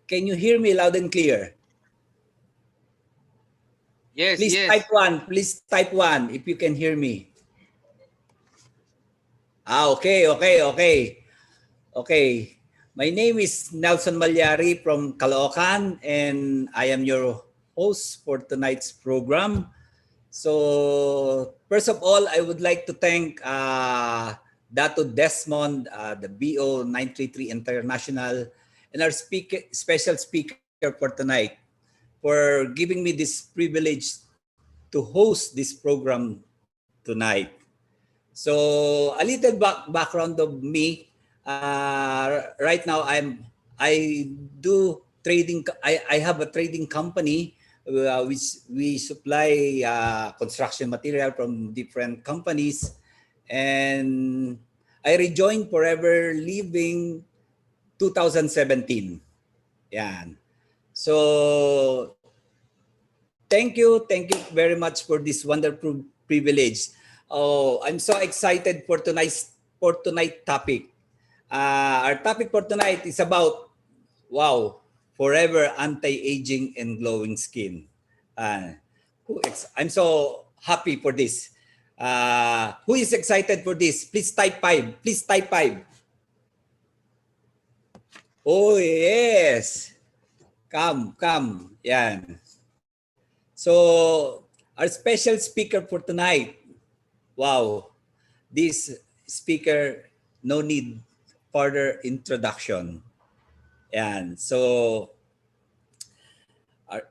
Can you hear me loud and clear? Yes, Please yes. type 1. Please type 1 if you can hear me. Okay. Okay. My name is Nelson Malyari from Caloocan, and I am your host for tonight's program. So, first of all, I would like to thank Dato Desmond, the BO 933 International, and our special speaker for tonight for giving me this privilege to host this program tonight. So, a little background of me. Right now, I do trading. I have a trading company which we supply construction material from different companies, and I rejoined Forever Living 2017. Yan. So thank you very much for this wonderful privilege. Oh, I'm so excited for tonight's topic. Our topic for tonight is about forever anti-aging and glowing skin. Uh, I'm so happy for this. Who is excited for this? Please type 5. Please type 5. Oh, yes. Come. Yan. So, our special speaker for tonight. Wow. This speaker, no need further introduction. Yan. So, our,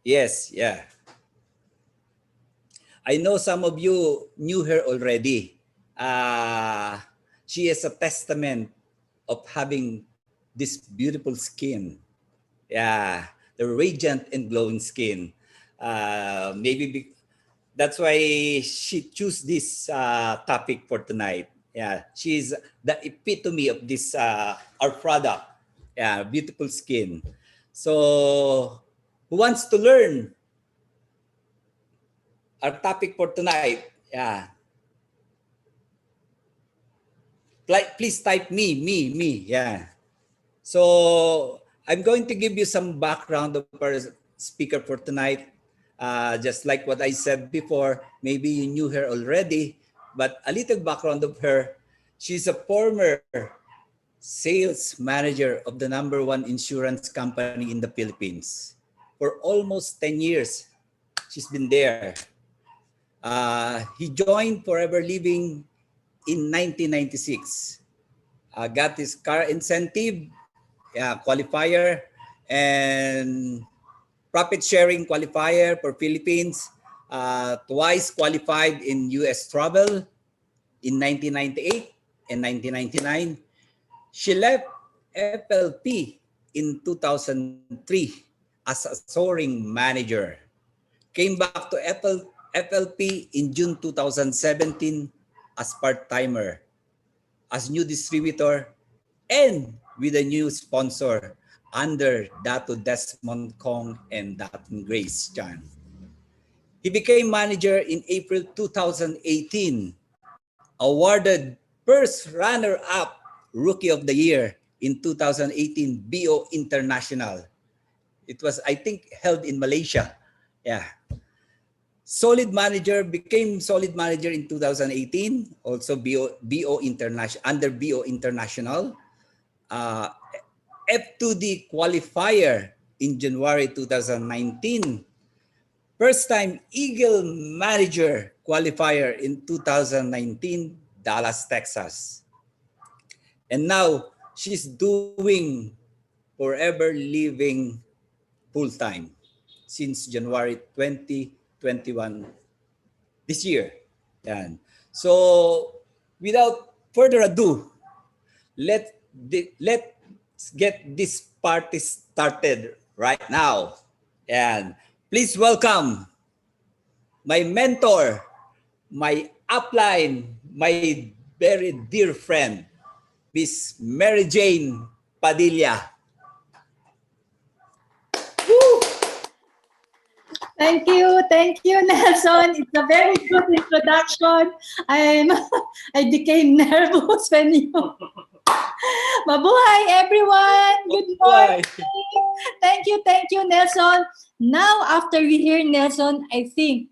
yes, yeah. I know some of you knew her already. She is a testament of having this beautiful skin. Yeah, the radiant and glowing skin. That's why she chose this topic for tonight. Yeah, she's the epitome of this our product. Yeah, beautiful skin. So, who wants to learn our topic for tonight? Yeah, please type me. Yeah. So I'm going to give you some background of our speaker for tonight. Just like what I said before, maybe you knew her already, but a little background of her. She's a former sales manager of the #1 insurance company in the Philippines. For almost 10 years, she's been there. He joined Forever Living in 1996. Got his car incentive, qualifier, and profit sharing qualifier for Philippines. Twice qualified in US travel in 1998 and 1999. She left FLP in 2003 as a soaring manager. Came back to FLP in June 2017 as part-timer, as new distributor, and with a new sponsor under Dato Desmond Kong and Datin Grace Chan. He became manager in April 2018, awarded first runner-up Rookie of the Year in 2018 BO International. It was, I think, held in Malaysia. Yeah. Became solid manager in 2018, also BO International, under BO International. F2D qualifier in January 2019. First time Eagle Manager qualifier in 2019, Dallas, Texas. And now she's doing Forever Living full-time since January 2021 this year. Yan. So without further ado, let's get this party started right now. And please welcome my mentor, my upline, my very dear friend, Miss Mary Jane Padilla. Woo! Thank you, Nelson. It's a very good introduction. I became nervous when you Mabuhay, everyone! Good morning! Thank you, Nelson. Now, after we hear Nelson, I think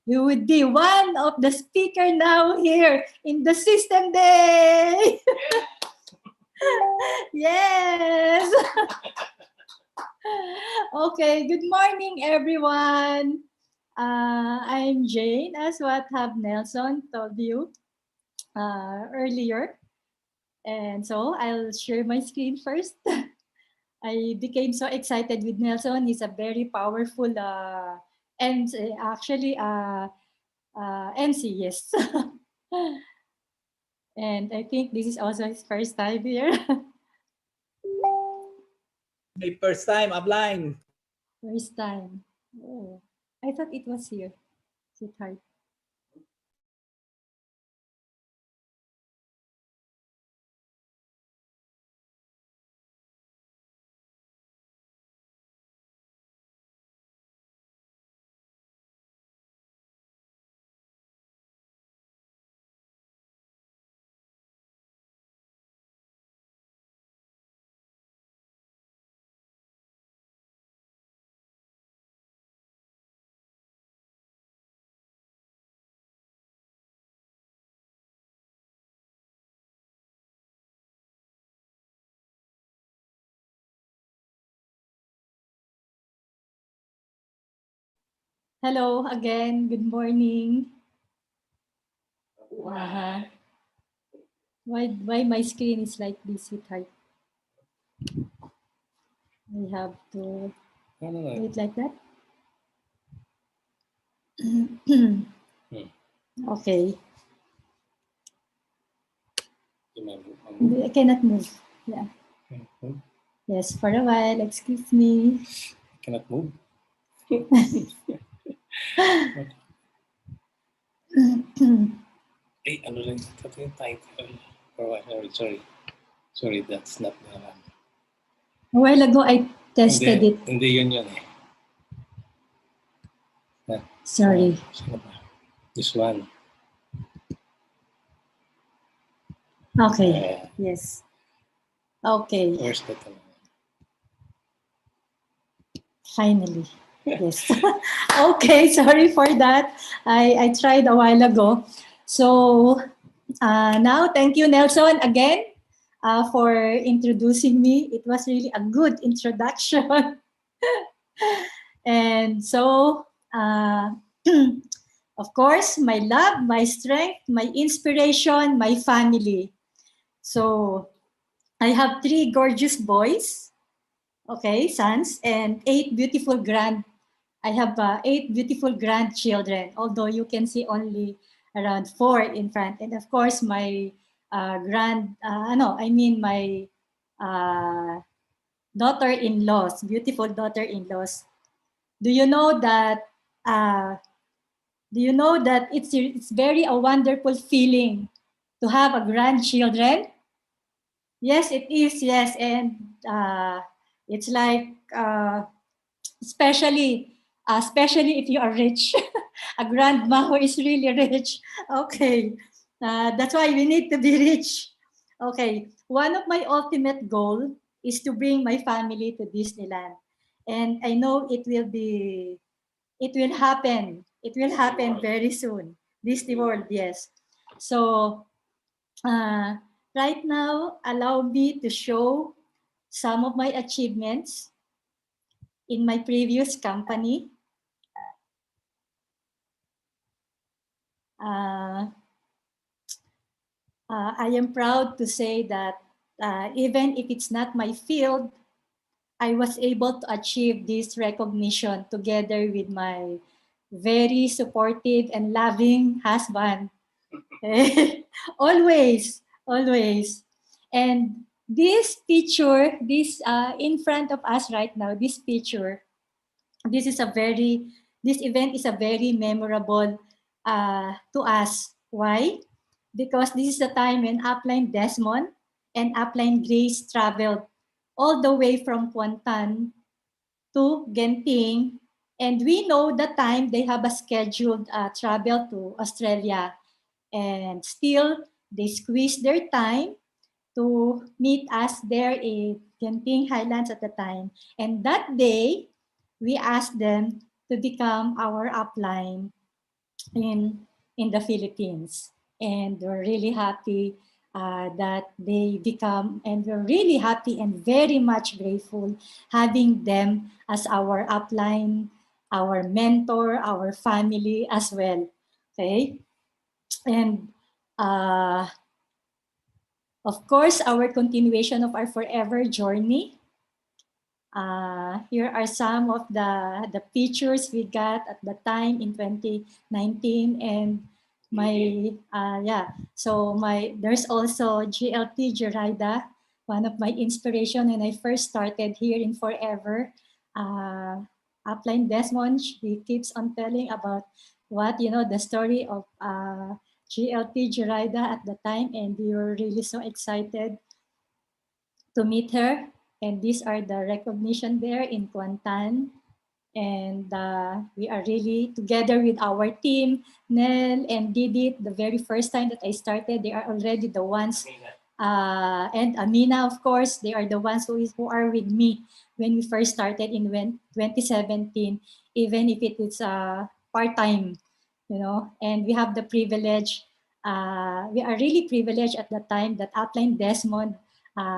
you would be one of the speaker now here in the System Day. Yes. Okay, good morning, everyone. I'm Jane, as what have Nelson told you earlier. And so I'll share my screen first. I became so excited with Nelson. He's a very powerful and actually MC, yes. And I think this is also his first time here. My first time applying. First time. Oh, I thought it was here. Sweetheart. Hello again. Good morning. Why my screen is like this, sweetheart? I have to do it like that. Okay. I cannot move. Yeah. Yes, for a while. Excuse me. Cannot move. Hey, ano rin ito yung title? Sorry, that's not the one. A while ago, I tested it. Hindi yun eh. Sorry. This one. Okay. Yes. Okay. Where's that one? Finally. Yes. Okay, sorry for that. I tried a while ago. So now, thank you, Nelson, again for introducing me. It was really a good introduction. And so, of course, my love, my strength, my inspiration, my family. So I have 3 gorgeous boys, okay, sons, and 8 beautiful I have 8 beautiful grandchildren, although you can see only around 4 in front. And of course, my my daughter-in-laws, beautiful daughter-in-laws. Do you know that? It's very a wonderful feeling to have a grandchildren? Yes, it is. Yes, and it's like especially if you are rich, a grandma who is really rich. Okay, that's why we need to be rich. Okay, one of my ultimate goal is to bring my family to Disneyland, and I know it will happen. It will happen very soon. Disney World, yes. So right now, allow me to show some of my achievements in my previous company. I am proud to say that even if it's not my field, I was able to achieve this recognition together with my very supportive and loving husband. Always, always. And this picture, this in front of us right now, this picture, this event is a very memorable to us. Why? Because this is the time when Upline Desmond and Upline Grace traveled all the way from Kuantan to Genting. And we know the time they have a scheduled travel to Australia. And still, they squeeze their time to meet us there in Genting Highlands at the time. And that day, we asked them to become our upline in the Philippines. And we're really happy that they become, and we're really happy and very much grateful having them as our upline, our mentor, our family as well. Okay, and of course, our continuation of our forever journey. Here are some of the pictures we got at the time in 2019, and there's also GLT Gerida, one of my inspiration when I first started here in Forever. Upline Desmond, he keeps on telling about the story of GLT Gerida at the time, and we were really so excited to meet her. And these are the recognition there in Kuantan. And we are really together with our team, Nel and Didit. The very first time that I started, they are already the ones, and Amina, of course, they are the ones who are with me when we first started in 2017, even if it is part-time, and we have the privilege, we are really privileged at the time that Upline Desmond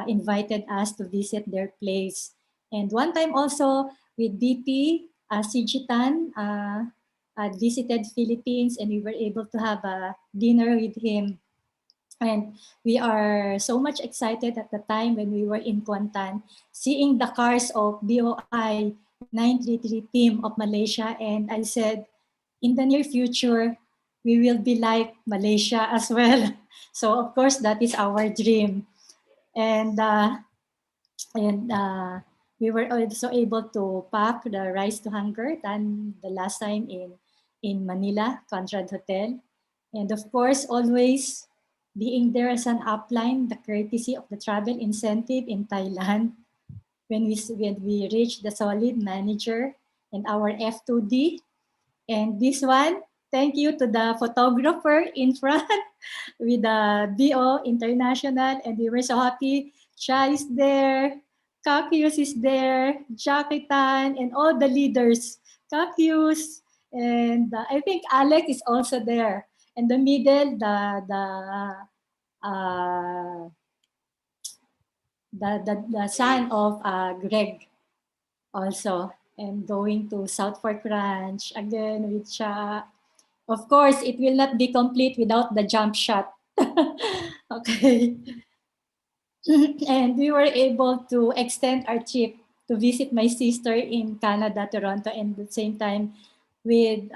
invited us to visit their place. And one time also with DP, Sijitan visited Philippines, and we were able to have a dinner with him. And we are so much excited at the time when we were in Kuantan, seeing the cars of BOI 933 team of Malaysia. And I said, in the near future, we will be like Malaysia as well. So of course, that is our dream. And we were also able to pack the Rise to Hunger than the last time in Manila, Conrad Hotel. And of course, always being there as an upline, the courtesy of the travel incentive in Thailand. When we reached the solid manager and our F2D. And this one, thank you to the photographer in front with the BO International. And we were so happy. Cha is there, Kakius is there, Jakitan, and all the leaders. Kakius, and I think Alex is also there. And the middle, the son of Greg also, and going to South Fork Ranch again with Cha. Of course, it will not be complete without the jump shot. Okay. And we were able to extend our trip to visit my sister in Canada, Toronto, and at the same time with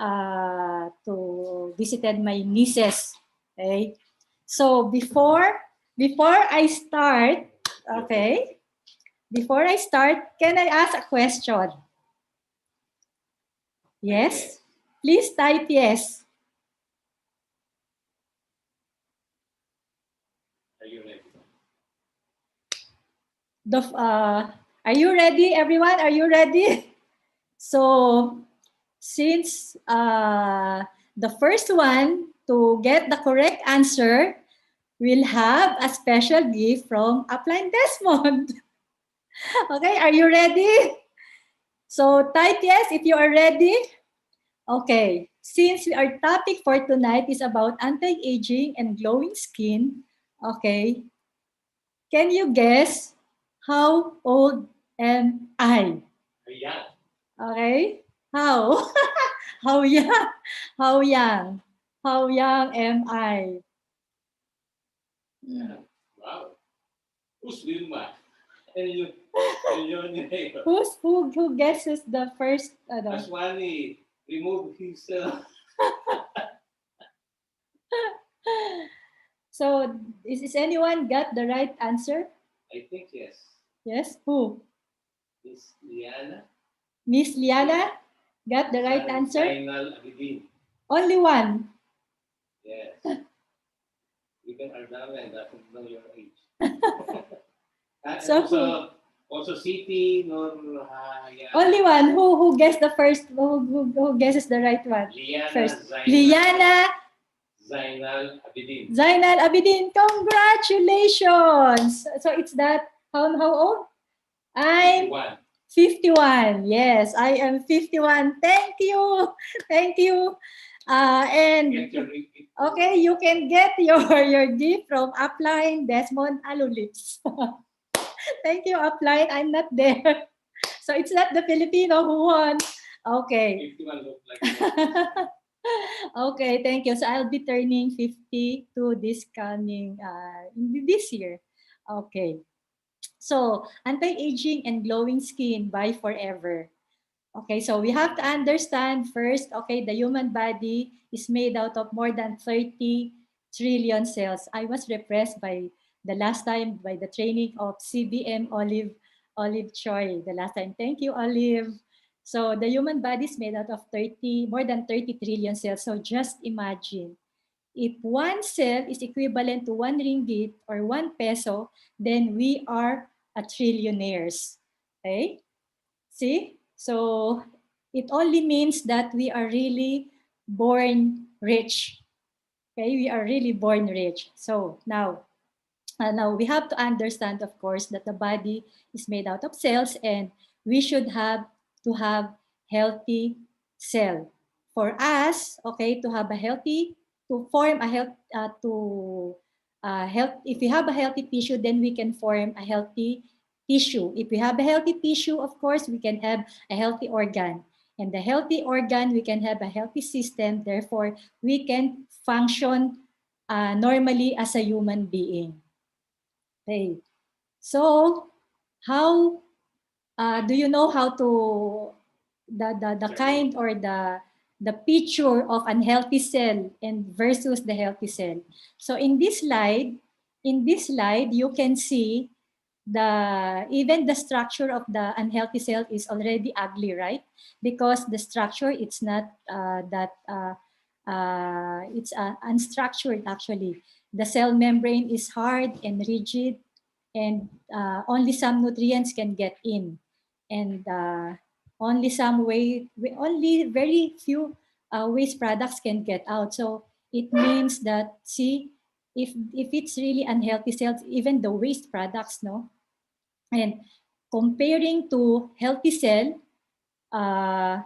to visited my nieces. Okay. So before I start, okay, before I start, can I ask a question? Yes? Please type yes. Are you ready? Are you ready, everyone? Are you ready? So, since the first one to get the correct answer will have a special gift from Upline Desmond. Okay, are you ready? So, type yes if you are ready. Okay, since our topic for tonight is about anti-aging and glowing skin, okay, can you guess how old am I? Yeah. Okay, how? How young? How young? How young am I? Wow. Who's Wilma? And your name. Who guesses the first? Aswani remove his. So, is anyone got the right answer? I think yes. Yes, who? Miss Liana. Miss Liana got the right answer? Final Abidin. Only one. Yes. Even Ardana doesn't know your age. So also City, nor yeah. only one. Who guessed the first? Who guesses the right one? Liana first? Zainal. Liana Zainal Abidin. Zainal Abidin, congratulations! So it's that, how old? I'm 51. 51. Yes, I am 51. Thank you. Thank you. And Get your repeat. okay, you can get your gift from Upline Desmond Alulips. Thank you, Upline. I'm not there. So it's not the Filipino who won. Okay. 51 look like that. Okay, thank you. So I'll be turning 52 this coming this year. Okay. So anti-aging and glowing skin by forever. Okay, so we have to understand first, okay, the human body is made out of more than 30 trillion cells. I was repressed by the last time by the training of CBM Olive Choi the last time. Thank you, Olive. So the human body is made out of more than 30 trillion cells. So just imagine if one cell is equivalent to 1 ringgit or 1 peso, then we are a trillionaires. Okay? See? So it only means that we are really born rich. Okay? We are really born rich. So now we have to understand, of course, that the body is made out of cells and we should have to have healthy cell. For us, okay, to have a healthy, to form a health, if we have a healthy tissue, then we can form a healthy tissue. If we have a healthy tissue, of course, we can have a healthy organ. And the healthy organ, we can have a healthy system. Therefore, we can function normally as a human being. Okay. So, how do you know how to the kind or the picture of unhealthy cell and versus the healthy cell? So in this slide, you can see even the structure of the unhealthy cell is already ugly, right? Because the structure it's not it's unstructured actually. The cell membrane is hard and rigid, and only some nutrients can get in, and only very few waste products can get out. So it means that, see, if it's really unhealthy cells, even the waste products, no, and comparing to healthy cell, uh,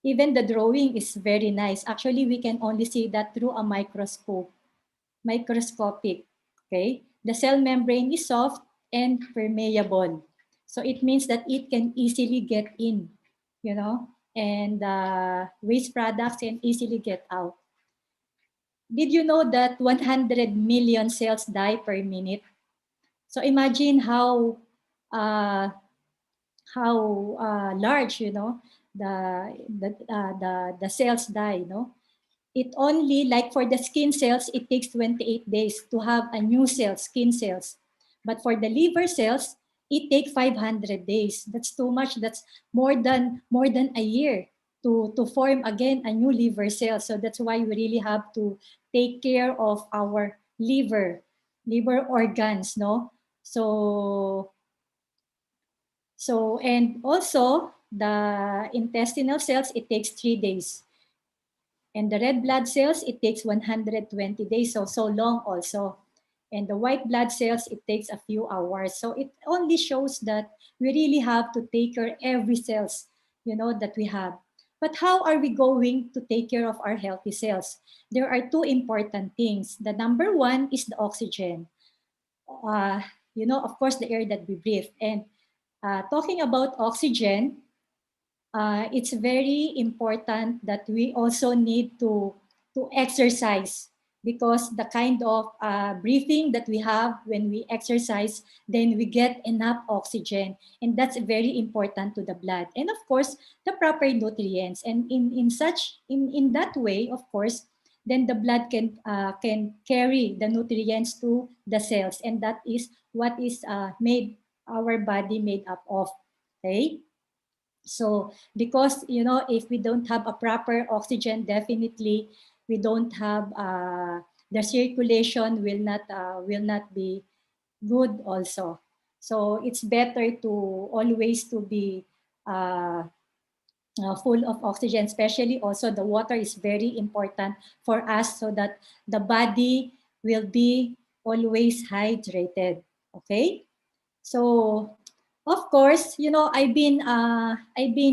even the drawing is very nice. Actually, we can only see that through a microscopic. Okay, the cell membrane is soft and permeable, so it means that it can easily get in, you know, and waste products can easily get out. Did you know that 100 million cells die per minute? So imagine uh, how large, you know, the cells die, no? It only, like for the skin cells, it takes 28 days to have a new cell, skin cells. But for the liver cells, it takes 500 days. That's too much. That's more than a year to form again a new liver cell. So that's why we really have to take care of our liver organs, no? So and also the intestinal cells, it takes 3 days. And the red blood cells, it takes 120 days, so long also. And the white blood cells, it takes a few hours. So it only shows that we really have to take care of every cells, you know, that we have. But how are we going to take care of our healthy cells? There are two important things. The number one is the oxygen. Uh, you know, of course, the air that we breathe. And talking about oxygen, it's very important that we also need to exercise, because the kind of breathing that we have when we exercise, then we get enough oxygen, and that's very important to the blood, and of course the proper nutrients, and in that way, of course, then the blood can carry the nutrients to the cells, and that is what is made our body made up of. Okay. So because, you know, if we don't have a proper oxygen, definitely we don't have the circulation will not be good also. So it's better to always to be uh, full of oxygen, especially also the water is very important for us so that the body will be always hydrated. Okay, so of course, you know, I've been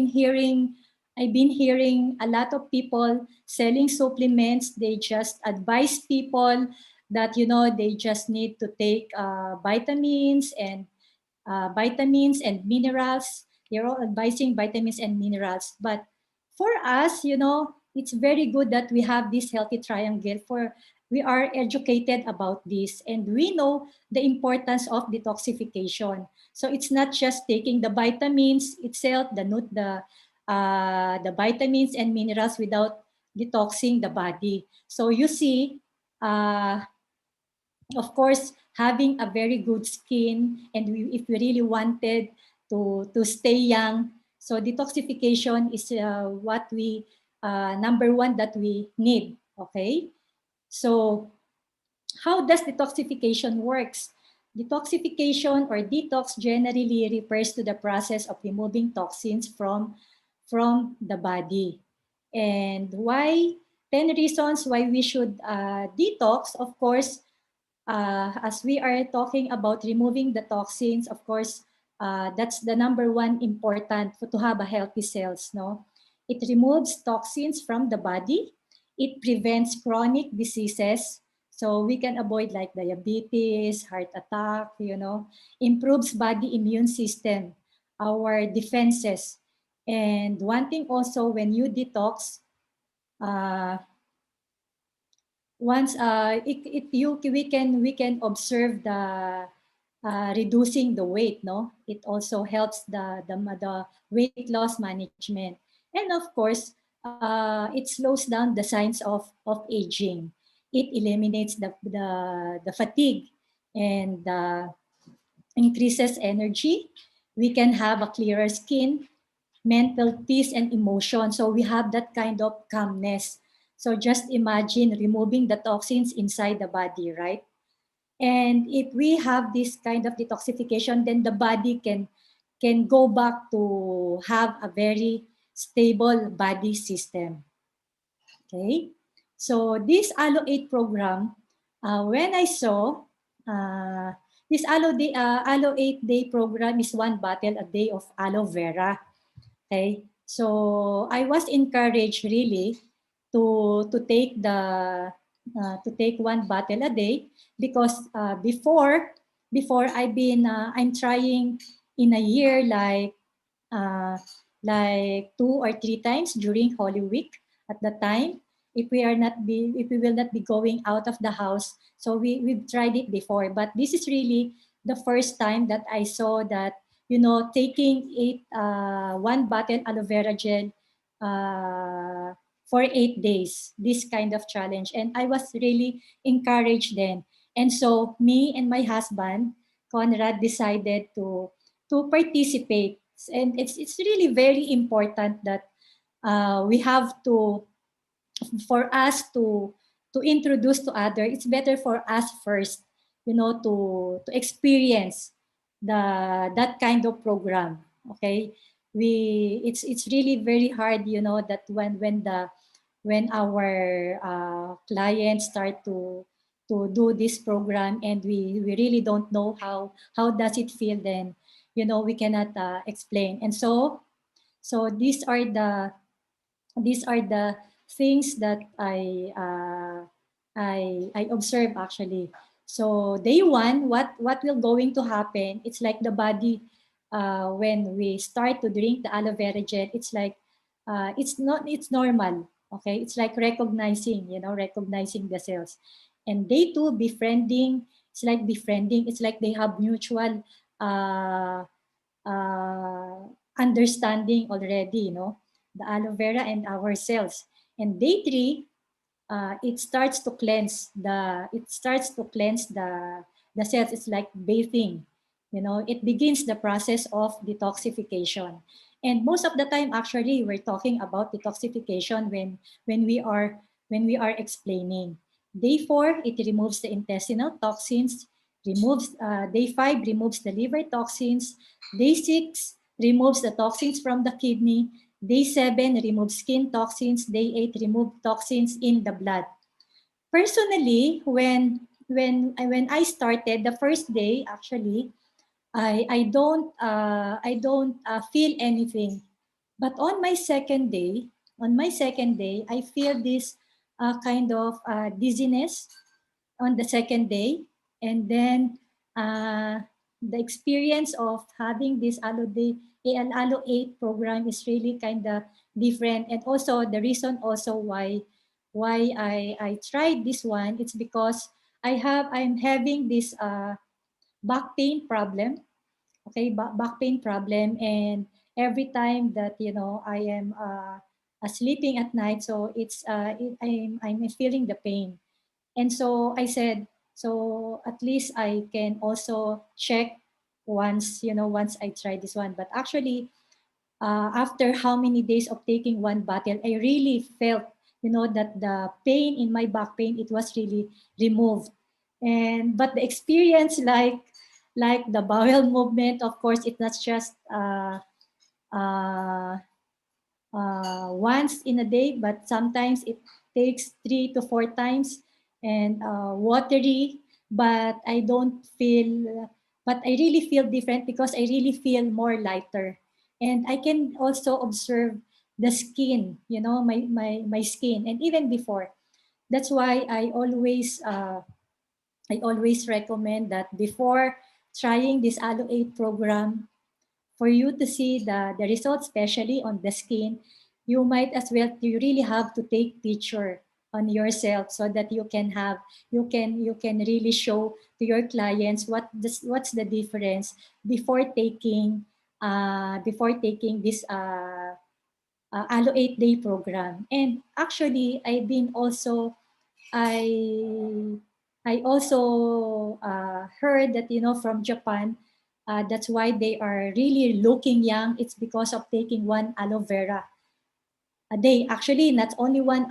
hearing a lot of people selling supplements. They just advise people that, you know, they just need to take vitamins and minerals. They're all advising vitamins and minerals. But for us, you know, it's very good that we have this healthy triangle. For we are educated about this, and we know the importance of detoxification. So it's not just taking the vitamins itself, the vitamins and minerals without detoxing the body. So you see, uh, of course, having a very good skin, and if we really wanted to stay young, so detoxification is what we number one that we need. Okay, so how does detoxification works? Detoxification or detox generally refers to the process of removing toxins from the body. And why? 10 reasons why we should detox. Of course, as we are talking about removing the toxins, of course, that's the number one important to have a healthy cells. No, it removes toxins from the body. It prevents chronic diseases, so we can avoid like diabetes, heart attack. You know, improves body immune system, our defenses, and one thing also when you detox. Uh, once it you we can observe the reducing the weight, no, it also helps the weight loss management, and of course it slows down the signs of aging. It eliminates the fatigue and increases energy. We can have a clearer skin, mental peace and emotion. So we have that kind of calmness. So just imagine removing the toxins inside the body, right? And if we have this kind of detoxification, then the body can go back to have a very stable body system. Okay. So this Aloe 8 program, when I saw uh, this Aloe 8-day program is one bottle a day of aloe vera. Okay, so I was encouraged really to take one bottle a day because before I'm trying in a year uh, like 2 or 3 times during Holy Week at the time. If we will not be going out of the house, so we've tried it before, but this is really the first time that I saw that, you know, taking one bottle aloe vera gel uh, for 8 days, this kind of challenge, and I was really encouraged then. And so me and my husband Conrad decided to participate. And it's really very important that we have to, for us to introduce to other, it's better for us first, you know, to experience that kind of program. Okay, it's really very hard, you know, that when our clients start to do this program, and we really don't know how does it feel, then, you know, we cannot explain. And so these are the things that I observe actually. So day one, what will going to happen? It's like the body, when we start to drink the aloe vera gel, it's like it's normal. Okay, it's like recognizing, you know, recognizing the cells. And day two, befriending. It's like befriending. It's like they have mutual uh, uh, understanding already, you know, the aloe vera and our cells. And day three, it starts to cleanse the cells. It's like bathing, you know, it begins the process of detoxification. And most of the time actually we're talking about detoxification when we are explaining. Day four, it removes the intestinal toxins. Removes Day five removes the liver toxins. Day six removes the toxins from the kidney. Day 7, remove skin toxins. Day 8, remove toxins in the blood. Personally, when I started the first day, actually, I don't feel anything. But on my second day, I feel this kind of dizziness on the second day, and then the experience of having this Aloe 8 program is really kind of different. And also the reason also why I tried this one, it's because I'm having this back pain problem. Okay, back pain problem, and every time that I am sleeping at night, so I'm feeling the pain. And so I said, so at least I can also check once I try this one. But actually, after how many days of taking one bottle, I really felt, that the pain in my back pain, it was really removed. And but the experience, like the bowel movement, of course, it's not just uh, once in a day, but sometimes it takes 3 to 4 times, and watery. But I really feel different because I really feel more lighter, and I can also observe the skin, my skin, and even before. That's why I always recommend that before trying this Aloe 8 program, for you to see the results, especially on the skin, you really have to take picture on yourself so that you can really show to your clients what's the difference before taking this Aloe 8-day program. And actually, I I also heard that from Japan, that's why they are really looking young. It's because of taking one aloe vera a day. Actually, not only one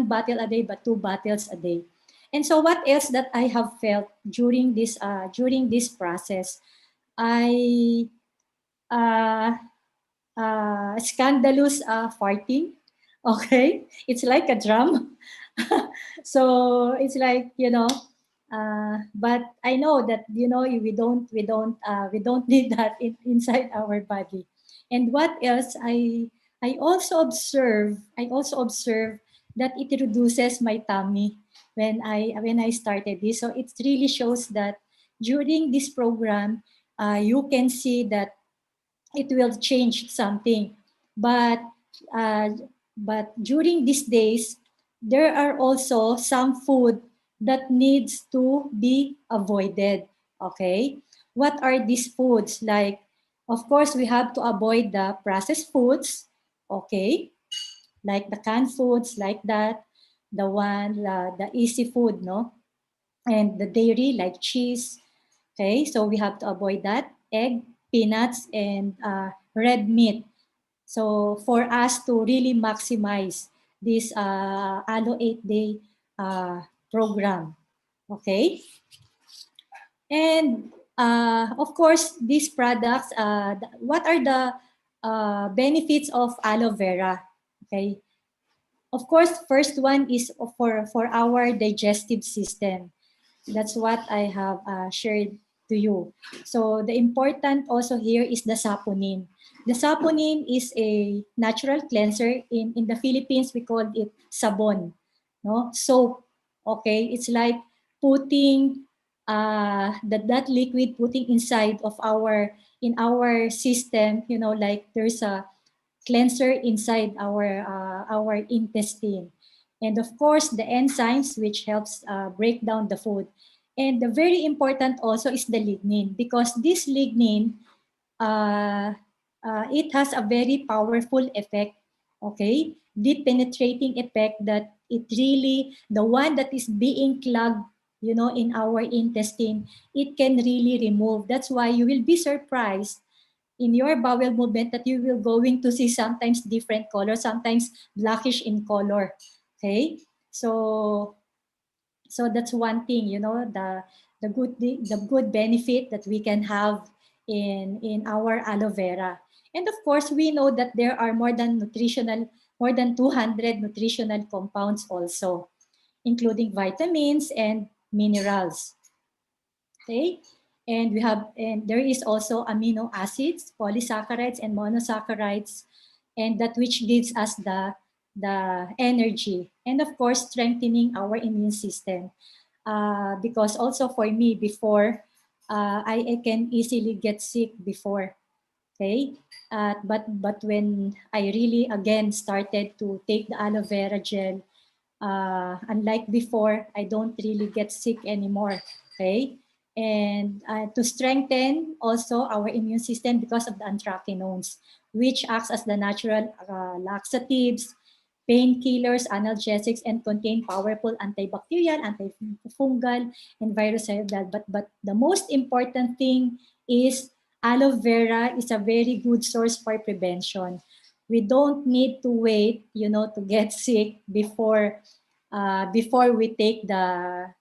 bottle a day, but 2 bottles a day. And so, what else that I have felt during this process? I uh, scandalous farting. Okay, it's like a drum. So it's like but I know that we don't need that inside our body. And what else? I also observe that it reduces my tummy when I started this. So it really shows that during this program, you can see that it will change something. But uh, but during these days, there are also some food that needs to be avoided. Okay, what are these foods? Like, of course, we have to avoid the processed foods. Okay, like the canned foods, like that, the easy food, no, and the dairy like cheese. Okay, so we have to avoid that. Egg, peanuts, and red meat. So for us to really maximize this Alo 8-day program. Okay, and of course, these products, what are the benefits of aloe vera? Okay, of course, first one is for our digestive system. That's what I have shared to you. So the important also here is the saponin. The saponin is a natural cleanser. In the Philippines, we call it sabon, no? Soap. Okay, it's like putting that liquid, putting inside of in our system. Like there's a cleanser inside our intestine. And of course, the enzymes which helps break down the food. And the very important also is the lignin, because this lignin, uh, it has a very powerful effect, okay? Deep penetrating effect, that it really, the one that is being clogged, in our intestine, it can really remove. That's why you will be surprised in your bowel movement that you will going to see sometimes different color, sometimes blackish in color. Okay, so that's one thing, the good benefit that we can have in our aloe vera. And of course, we know that there are more than 200 nutritional compounds also, including vitamins and minerals. Okay, and there is also amino acids, polysaccharides, and monosaccharides, and that which gives us the energy, and of course strengthening our immune system. Because also for me before, I can easily get sick before. Okay, but when I really again started to take the aloe vera gel, unlike before, I don't really get sick anymore. Okay, and to strengthen also our immune system because of the anthraquinones, which acts as the natural laxatives, painkillers, analgesics, and contain powerful antibacterial, antifungal, and virucidal. But the most important thing is aloe vera is a very good source for prevention. We don't need to wait, to get sick before we take the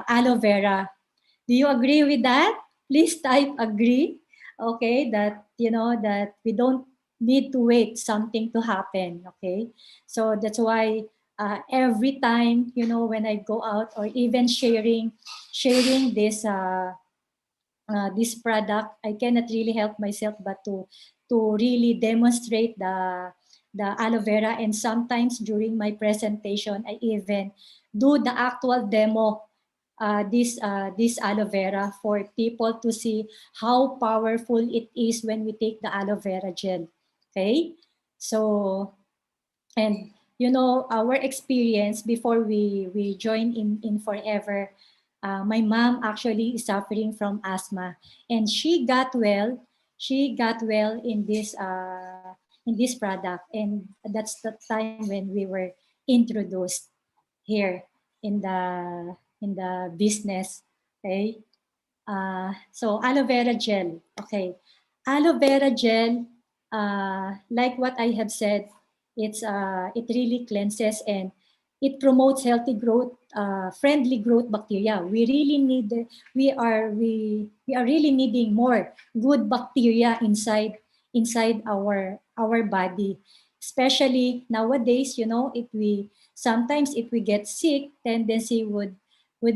aloe vera. Do you agree with that? Please type agree. Okay, that we don't need to wait something to happen. Okay, so that's why every time when I go out or even sharing this product, I cannot really help myself but to really demonstrate the aloe vera. And sometimes during my presentation, I even do the actual demo this aloe vera for people to see how powerful it is when we take the aloe vera gel. Okay, so and our experience before we join in Forever, my mom actually is suffering from asthma, and she got well in this product, and that's the time when we were introduced here in the business. Okay, so aloe vera gel. Okay, aloe vera gel, like what I have said, it really cleanses and it promotes healthy growth, friendly growth bacteria. We are really needing more good bacteria inside our body, especially nowadays. If we get sick, tendency would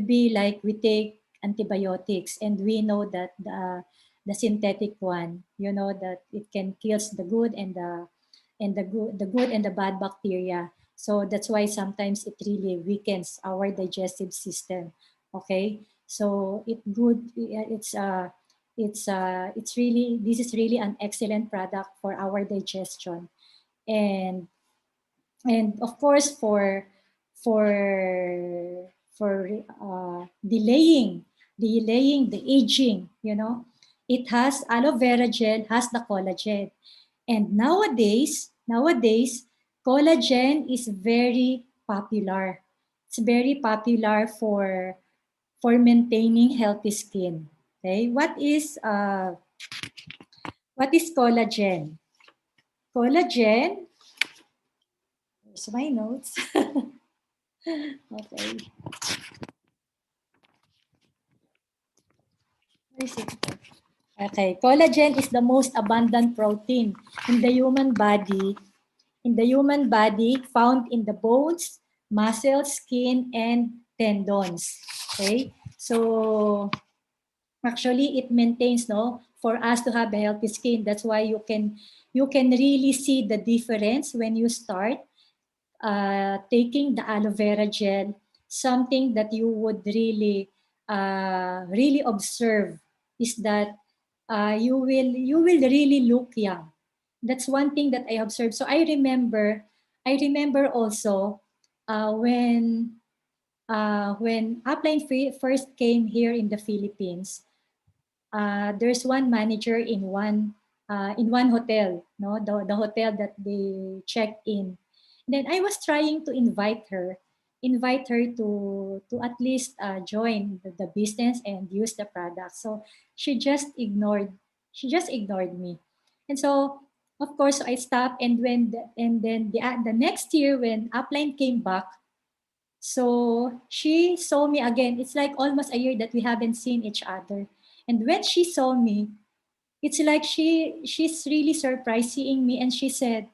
be like we take antibiotics, and we know that the synthetic one, that it can kills the good and the bad bacteria. So that's why sometimes it really weakens our digestive system. Okay, so it's really, this is really an excellent product for our digestion, and of course for delaying the aging. It has aloe vera gel, has the collagen, and nowadays collagen is very popular. It's very popular for maintaining healthy skin. Okay, what is collagen? Collagen, here's my notes. Okay. Where is it? Okay, collagen is the most abundant protein in the human body, found in the bones, muscles, skin, and tendons. Okay, so actually it maintains, for us to have a healthy skin. That's why you can really see the difference when you start taking the aloe vera gel. Something that you would really observe is that you will really look young. That's one thing that I observed. So I remember also when Upline first came here in the Philippines. There's one manager in one hotel, no, the hotel that they checked in. Then I was trying to invite her to at least join the business and use the product. So she just ignored me, and so of course I stopped. And then the next year when Upline came back, so she saw me again. It's like almost a year that we haven't seen each other. And when she saw me, it's like she's really surprising me, and she said,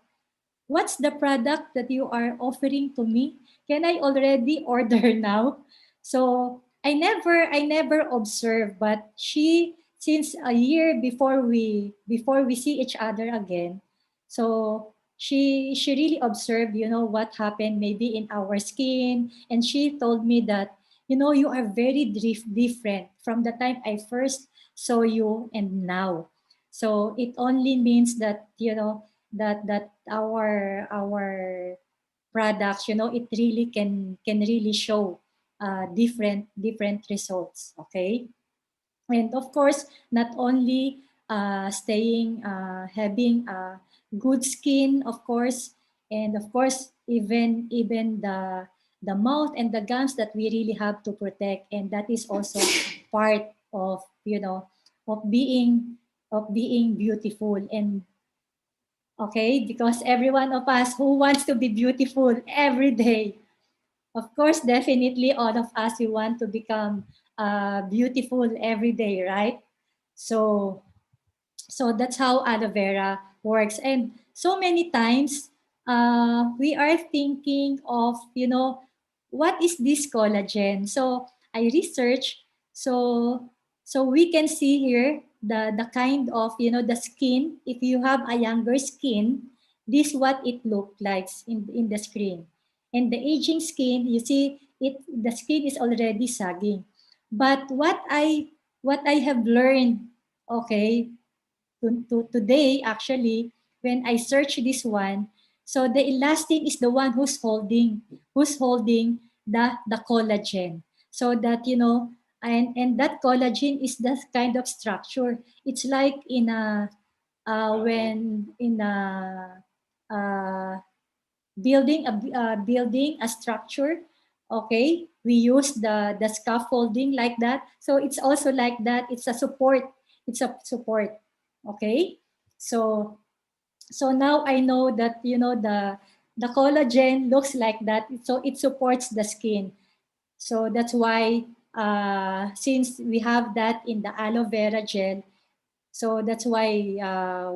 "What's the product that you are offering to me? Can I already order now?" So I never observed, but she, since a year before we see each other again, so she really observed, what happened maybe in our skin, and she told me that, you are very different from the time I first saw you and now. So it only means that, that our products, it really can really show different results. Okay. And of course, not only staying having good skin, of course, and of course even the mouth and the gums that we really have to protect, and that is also part of, of being beautiful. And okay, because every one of us who wants to be beautiful every day, of course, definitely all of us, we want to become beautiful every day, right? So so that's how aloe vera works. And so many times we are thinking of, what is this collagen? So I research. So so we can see here the kind of, the skin. If you have a younger skin, this what it looked like in the screen. And the aging skin, you see it, the skin is already sagging. But what I have learned, okay, today, actually, when I search this one, so the elastin is the one who's holding the collagen. So that, and that collagen is that kind of structure. It's like in a when in a uh, building a structure. Okay, we use the scaffolding like that, so it's also like that. It's a support. Okay. So so now I know that, the collagen looks like that, so it supports the skin. So that's why, since we have that in the aloe vera gel, so that's why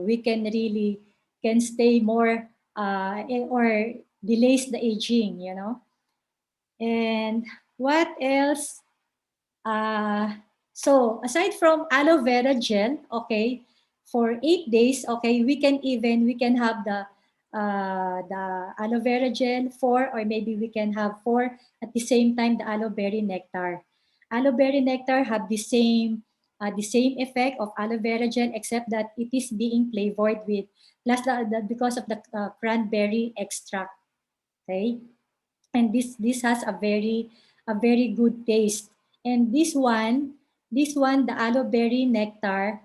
we can really can stay more, or delays the aging. And what else? So aside from aloe vera gel, okay, for 8 days, okay, we can have the aloe vera gel, four, or maybe we can have four at the same time, the aloe berry nectar. Aloe berry nectar have the same effect of aloe vera gel, except that it is being flavored with, plus because of the cranberry extract. Okay, and this has a very good taste. And this one, the aloe berry nectar,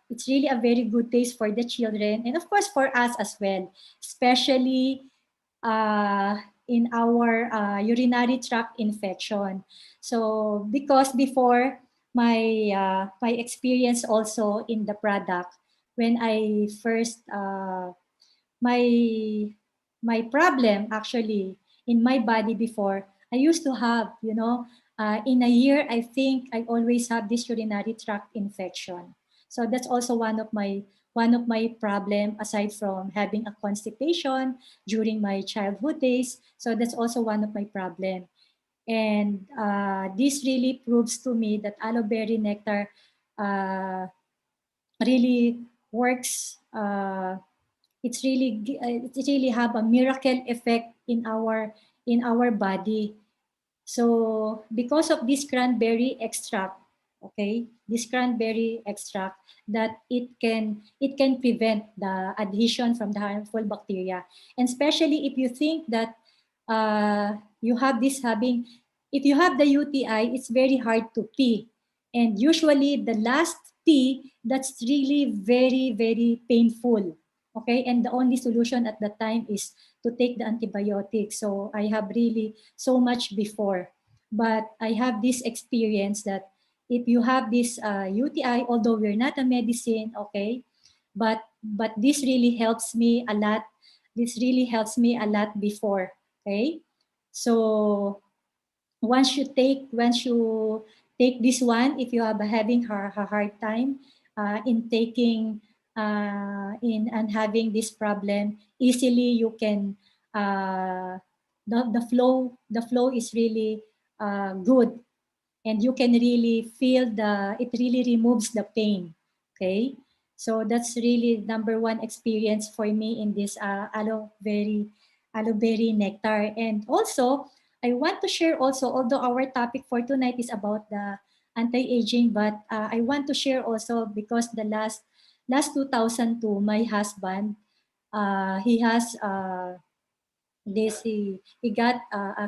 it's really a very good taste for the children, and of course for us as well, especially uh, in our urinary tract infection. So because before, my experience also in the product, when I first my my problem actually in my body before, I used to have, in a year, I think I always have this urinary tract infection. So that's also one of my problem, aside from having a constipation during my childhood days. So that's also one of my problem. And this really proves to me that aloe berry nectar uh, really works. It really have a miracle effect in our body. So because of this cranberry extract, okay, this cranberry extract, that it can prevent the adhesion from the harmful bacteria. And especially if you think that you have this having if you have the UTI, it's very hard to pee. And usually the last pee, that's really very, very painful. Okay, and the only solution at that time is to take the antibiotics. So I have really so much before, but I have this experience that if you have this UTI, although we're not a medicine, okay, but this really helps me a lot. This really helps me a lot before. Okay, so once you take this one, if you are having a hard time, in taking in and having this problem, easily you can the flow is really good, and you can really feel it really removes the pain. Okay, so that's really number one experience for me in this aloe berry nectar. And also I want to share also, although our topic for tonight is about the anti-aging, but I want to share also, because the last 2002, my husband, he has he got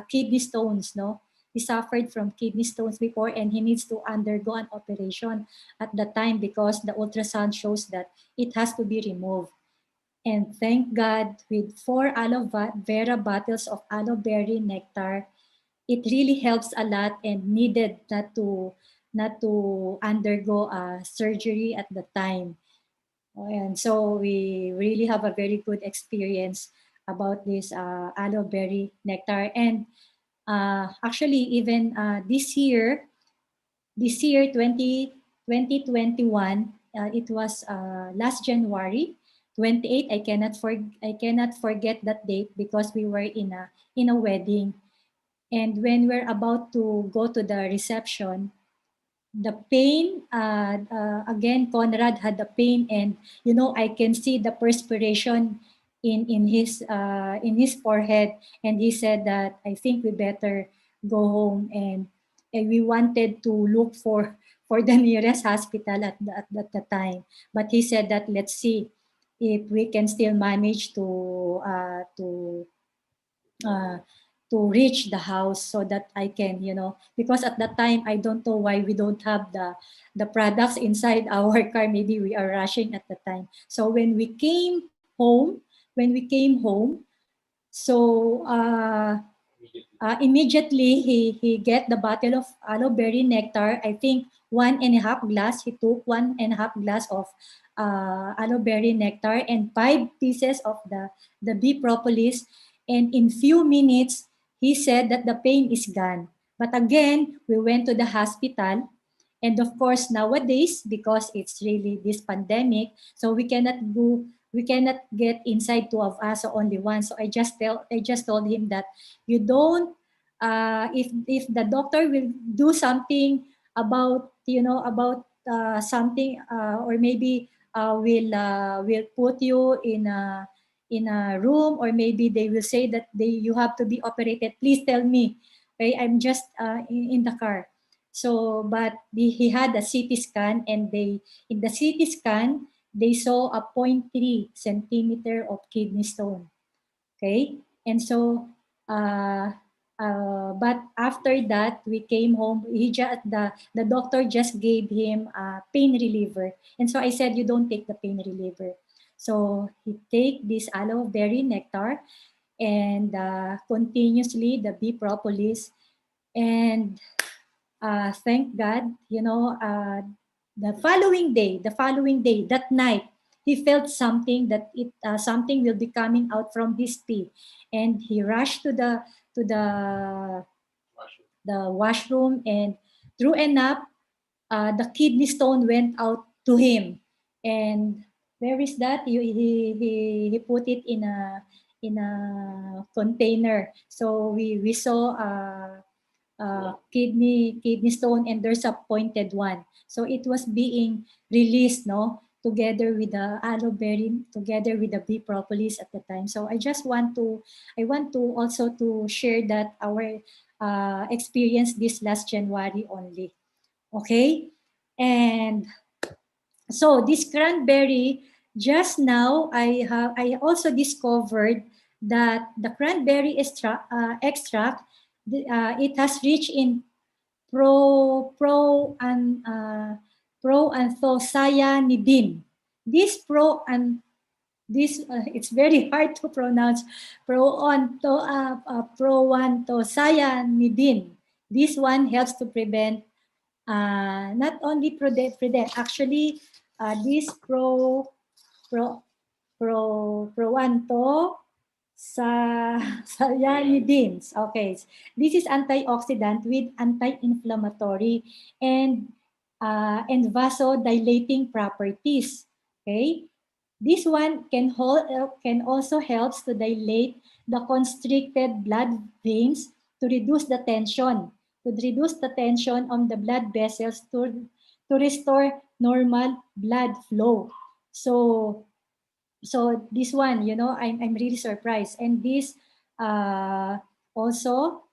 kidney stones, no, he suffered from kidney stones before, and he needs to undergo an operation at the time, because the ultrasound shows that it has to be removed. And thank God, with 4 aloe vera bottles of aloe berry nectar, it really helps a lot, and needed not to undergo a surgery at the time. And so we really have a very good experience about this aloe berry nectar. And actually, even this year 2021, it was last January 28. I cannot forget that date, because we were in a wedding. And when we're about to go to the reception, the pain, again, Conrad had the pain, and I can see the perspiration in his forehead. And he said that, I think we better go home. And we wanted to look for the nearest hospital at the time. But he said that, let's see if we can still manage uh, to reach the house, so that I can, because at that time, I don't know why we don't have the products inside our car. Maybe we are rushing at the time. So when we came home, so immediately he get the bottle of aloe berry nectar. I think 1.5 glass. He took 1.5 glass of aloe berry nectar, and 5 pieces of the bee propolis. And in few minutes, he said that the pain is gone. But again, we went to the hospital. And of course, nowadays, because it's really this pandemic, so we cannot get inside two of us, so only one. So I just told him that, you don't, if the doctor will do something about, something, or maybe will put you in a room, or maybe they will say that you have to be operated, please tell me. Okay, I'm just in the car. So, but he had a CT scan, and in the CT scan, they saw a 0.3 centimeter of kidney stone. Okay, and so, but after that, we came home. The doctor just gave him a pain reliever, and so I said, you don't take the pain reliever. So he take this aloe berry nectar, and continuously the bee propolis. And thank God, the following day, that night, he felt something, that something will be coming out from his pee. And he rushed to the washroom, and true enough, the kidney stone went out to him. And where is that? He put it in a container. So we saw kidney stone, and there's a pointed one. So it was being released, no, together with the aloe berry, together with the bee propolis at the time. So I want to also to share that our experience this last January only. Okay, and so this cranberry, just now I also discovered that the cranberry extract, it has rich in pro pro and proanthocyanidin. This pro and this it's very hard to pronounce. Proanthocyanidin. This one helps to prevent, not only prevent, actually, this pro proanto cyanidins. Okay, this is antioxidant with anti-inflammatory, and and vasodilating properties. Okay, this one can also helps to dilate the constricted blood veins to reduce the tension, on the blood vessels to restore normal blood flow. So this one, I'm really surprised. And this also,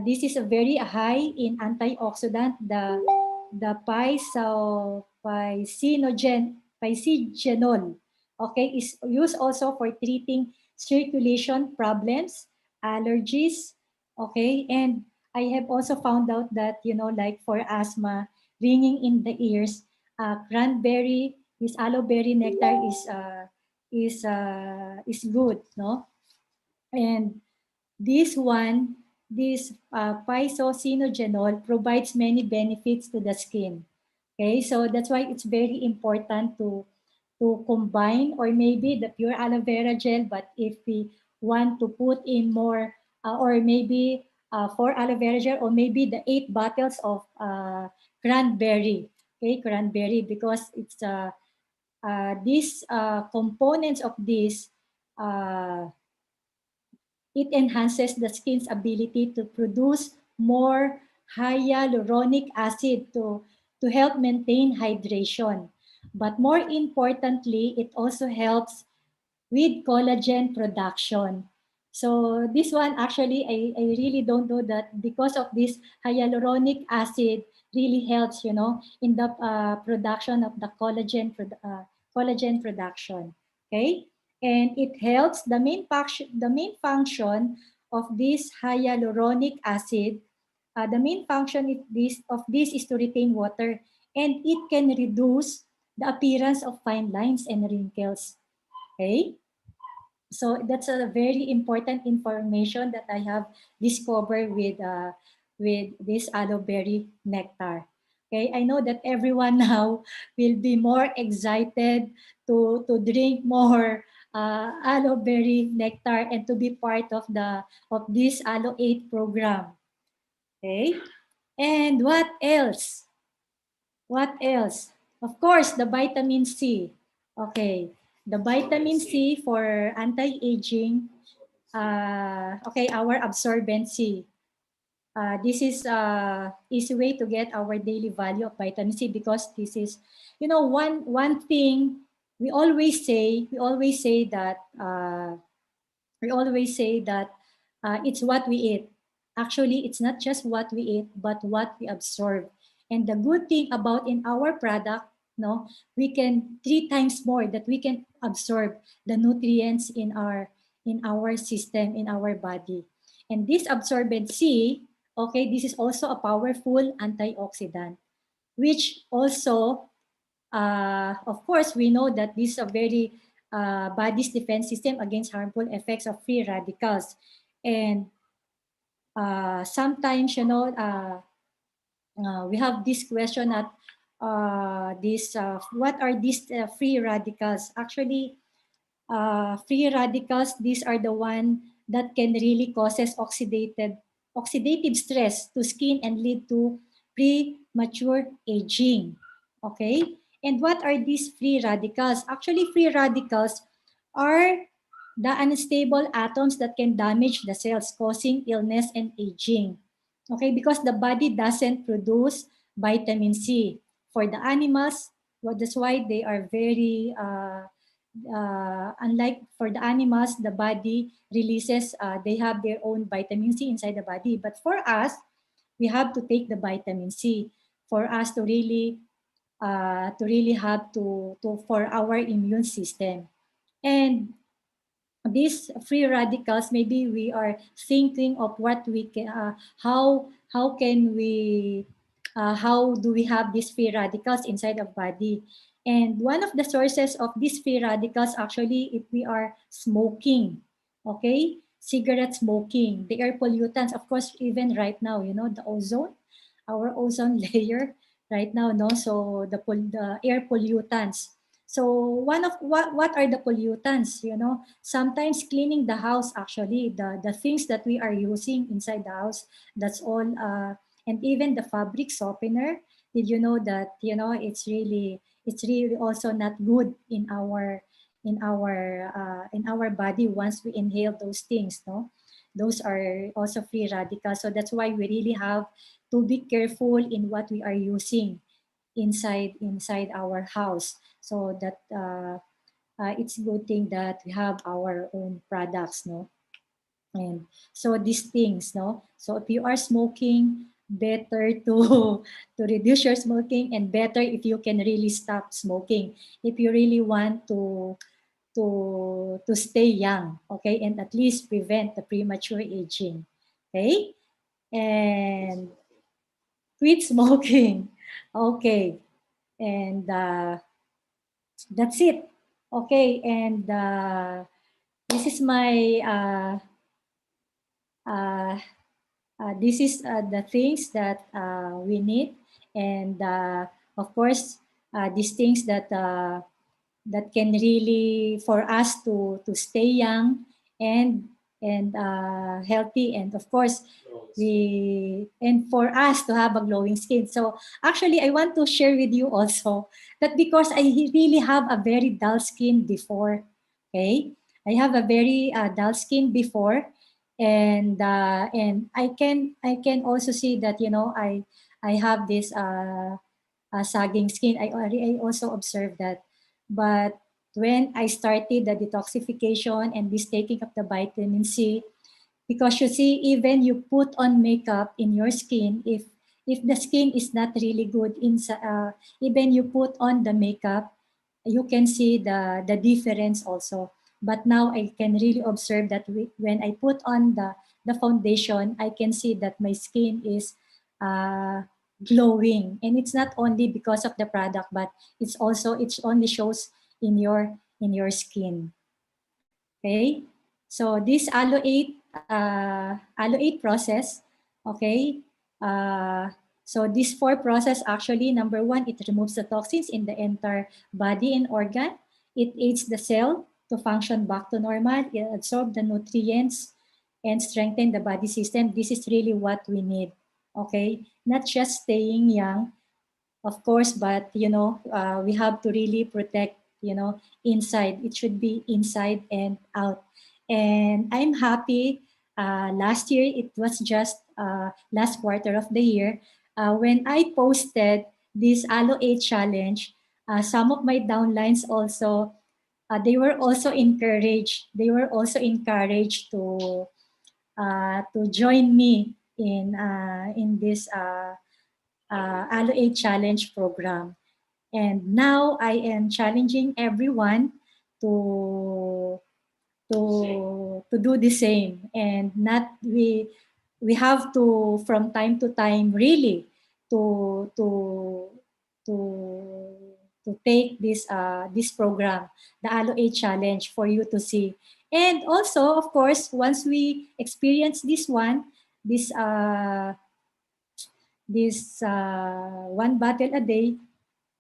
this is a very high in antioxidant, the physigenol, okay, is used also for treating circulation problems, allergies, okay, and I have also found out that, like for asthma, ringing in the ears, cranberry, this aloe berry nectar is good, no? And this one, this physocyanogenol provides many benefits to the skin. Okay, so that's why it's very important to combine, or maybe the pure aloe vera gel. But if we want to put in more, or maybe 4 aloe vera gel, or maybe the 8 bottles of cranberry. Okay, cranberry, because it's these components of this. It enhances the skin's ability to produce more hyaluronic acid to help maintain hydration. But more importantly, it also helps with collagen production. So this one, actually, I really don't know that, because of this hyaluronic acid really helps, in the production of the collagen production. Okay, and it helps the main function of this hyaluronic acid. The main function of this is to retain water, and it can reduce the appearance of fine lines and wrinkles. Okay, so that's a very important information that I have discovered with this aloe berry nectar. Okay, I know that everyone now will be more excited to drink more aloe berry nectar and to be part of this aloe 8 program. Okay, and what else? What else? Of course, the vitamin C. Okay, the vitamin C for anti-aging. Okay, our absorbency. This is easy way to get our daily value of vitamin C, because this is, one thing we always say that it's what we eat. Actually, it's not just what we eat, but what we absorb. And the good thing about in our product, no, we can 3 times more that we can absorb the nutrients in our system, in our body. And this absorbency, okay, this is also a powerful antioxidant, which also, of course, we know that this is a very body's defense system against harmful effects of free radicals. And sometimes, we have this question at what are these free radicals? Actually, free radicals, these are the one that can really causes oxidative stress to skin and lead to premature aging. Okay, and what are these free radicals? Actually, free radicals are the unstable atoms that can damage the cells, causing illness and aging. Okay, because the body doesn't produce vitamin C. For the animals, well, that's why they are very unlike for the animals, the body releases, they have their own vitamin C inside the body. But for us, we have to take the vitamin C for us to really have to for our immune system. And these free radicals, maybe we are thinking of what we can, how can we, how do we have these free radicals inside our body? And one of the sources of these free radicals, actually, if we are smoking, okay, cigarette smoking, the air pollutants, of course, even right now, the ozone, our ozone layer right now, no, so the air pollutants. So one of what are the pollutants? Sometimes cleaning the house, actually, the things that we are using inside the house, that's all, and even the fabric softener, did you know that, it's really also not good in our body once we inhale those things, no? Those are also free radicals. So that's why we really have to be careful in what we are using inside our house, so that it's a good thing that we have our own products, no? And so these things, no? So if you are smoking, better to to reduce your smoking, and better if you can really stop smoking if you really want to stay young, okay, and at least prevent the premature aging, okay, and quit smoking, okay, and that's it, okay, and this is my uh, this is the things that we need, and of course these things that can really for us to stay young and healthy, and of course we and for us to have a glowing skin. So actually I want to share with you also that because I really have a very dull skin before, okay, I have a very dull skin before, and I can also see that, I have this sagging skin. I also observed that. But when I started the detoxification and this taking of the vitamin C, because you see, even you put on makeup in your skin, if the skin is not really good even you put on the makeup, you can see the difference also. But now I can really observe that when I put on the foundation, I can see that my skin is uh, glowing, and it's not only because of the product, but it only shows in your skin. Okay, so this aloe 8 process, okay, so this 4 process, actually, number 1, it removes the toxins in the entire body and organ. It aids the cell to function back to normal. It absorbs the nutrients and strengthen the body system. This is really what we need, okay, not just staying young, of course, but we have to really protect, inside. It should be inside and out. And I'm happy. Last year, it was just last quarter of the year, when I posted this Aloe 8 challenge. Some of my downlines also, they were also encouraged. They were also encouraged to join me in this Aloe 8 challenge program. And now I am challenging everyone to to do the same, and not we have to, from time to time, really to to to to take this program, the Aloe 8 challenge, for you to see. And also, of course, once we experience this one bottle a day,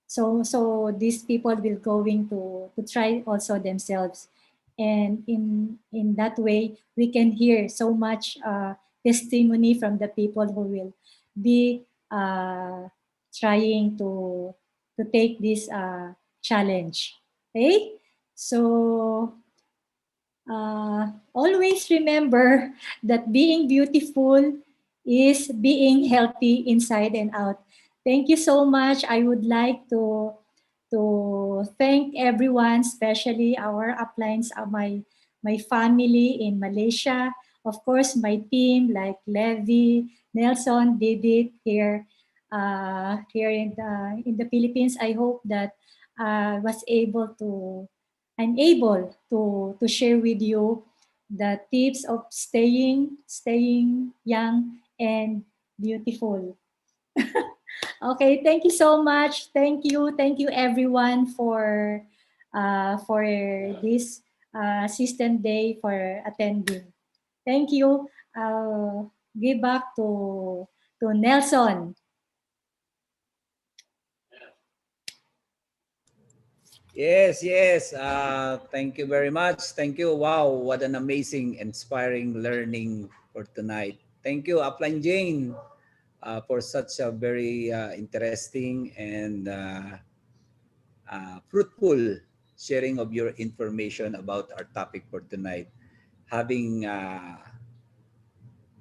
so these people will going to try also themselves, and in that way we can hear so much testimony from the people who will be trying to take this challenge, okay. So always remember that being beautiful is being healthy inside and out. Thank you so much. I would like to thank everyone, especially our uplines, my family in Malaysia, of course my team like Levi, Nelson, David here in the Philippines. I hope that was able to I'm able to share with you the tips of staying young and beautiful. Okay, thank you so much. Thank you everyone for this system day, for attending. Thank you. I'll give back to Nelson. Yes, yes. Thank you very much. Thank you. Wow, what an amazing, inspiring learning for tonight. Thank you, Upline Jane. for such a very interesting and fruitful sharing of your information about our topic for tonight. Having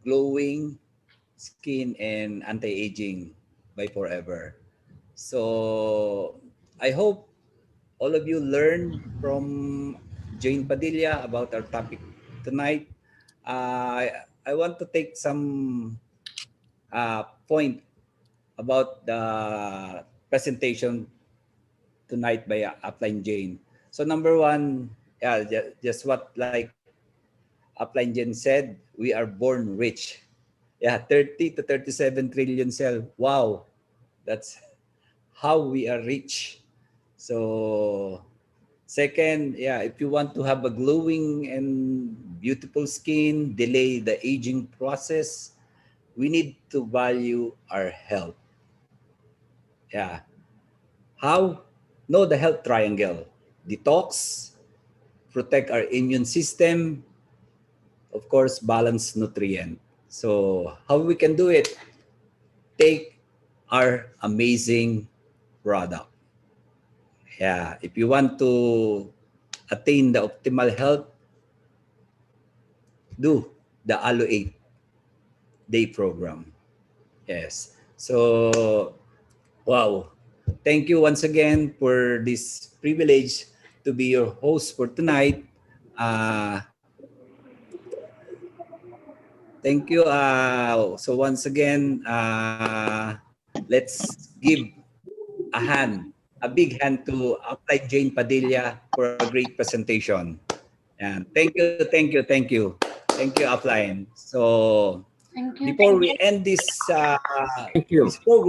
glowing skin and anti-aging by forever. So I hope all of you learned from Jane Padilla about our topic tonight. I want to take some point about the presentation tonight by Upline Jane. So number one, yeah, just what like Upline Jane said, we are born rich. Yeah, 30 to 37 trillion cell. Wow, that's how we are rich. So second, yeah, if you want to have a glowing and beautiful skin, delay the aging process, we need to value our health. Yeah. How? Know the health triangle. Detox, protect our immune system, of course, balance nutrient. So how we can do it? Take our amazing product. Yeah, if you want to attain the optimal health, do the Aloe 8-day program. Yes. So, wow. Thank you once again for this privilege to be your host for tonight. Uh, Thank you. So once again, let's give a hand, a big hand to Applied Jane Padilla for a great presentation. And thank you, thank you, thank you. Thank you, Upline. So Thank you. before we end this Thank you. this program,